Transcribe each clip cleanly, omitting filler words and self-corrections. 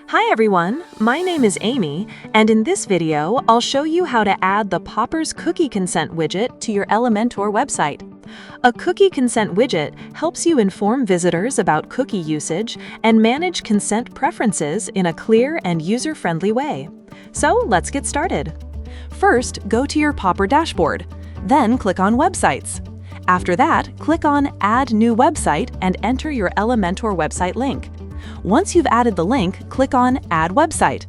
Hi everyone, my name is Amy, and in this video, I'll show you how to add the Popper's Cookie Consent widget to your Elementor website. A Cookie Consent widget helps you inform visitors about cookie usage and manage consent preferences in a clear and user-friendly way. So let's get started. First, go to your Popper dashboard, then click on Websites. After that, click on Add New Website and enter your Elementor website link. Once you've added the link, click on Add Website.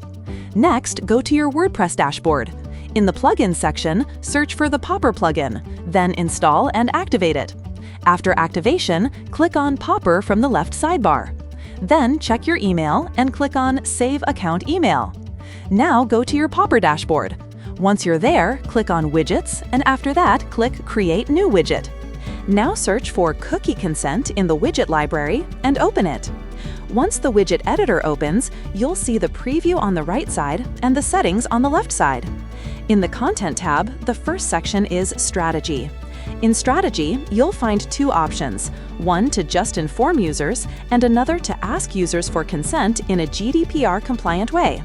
Next, go to your WordPress dashboard. In the Plugins section, search for the Popper plugin, then install and activate it. After activation, click on Popper from the left sidebar. Then check your email and click on Save Account Email. Now go to your Popper dashboard. Once you're there, click on Widgets, and after that, click Create New Widget. Now search for Cookie Consent in the widget library and open it. Once the widget editor opens, you'll see the preview on the right side and the settings on the left side. In the Content tab, the first section is Strategy. In Strategy, you'll find two options, one to just inform users and another to ask users for consent in a GDPR-compliant way.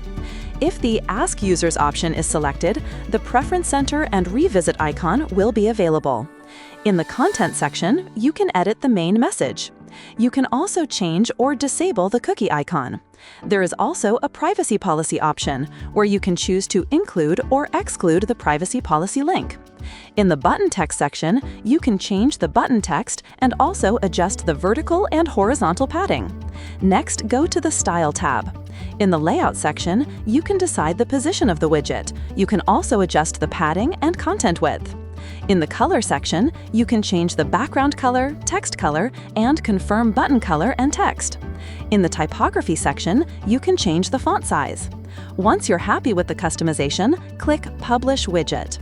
If the Ask Users option is selected, the Preference Center and Revisit icon will be available. In the Content section, you can edit the main message. You can also change or disable the cookie icon. There is also a Privacy Policy option, where you can choose to include or exclude the privacy policy link. In the Button Text section, you can change the button text and also adjust the vertical and horizontal padding. Next, go to the Style tab. In the Layout section, you can decide the position of the widget. You can also adjust the padding and content width. In the Color section, you can change the background color, text color, and confirm button color and text. In the Typography section, you can change the font size. Once you're happy with the customization, click Publish Widget.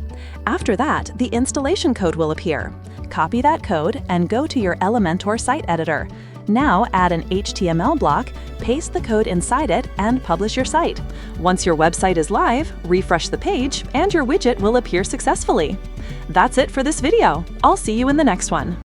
After that, the installation code will appear. Copy that code and go to your Elementor site editor. Now add an HTML block, paste the code inside it, and publish your site. Once your website is live, refresh the page, and your widget will appear successfully. That's it for this video. I'll see you in the next one.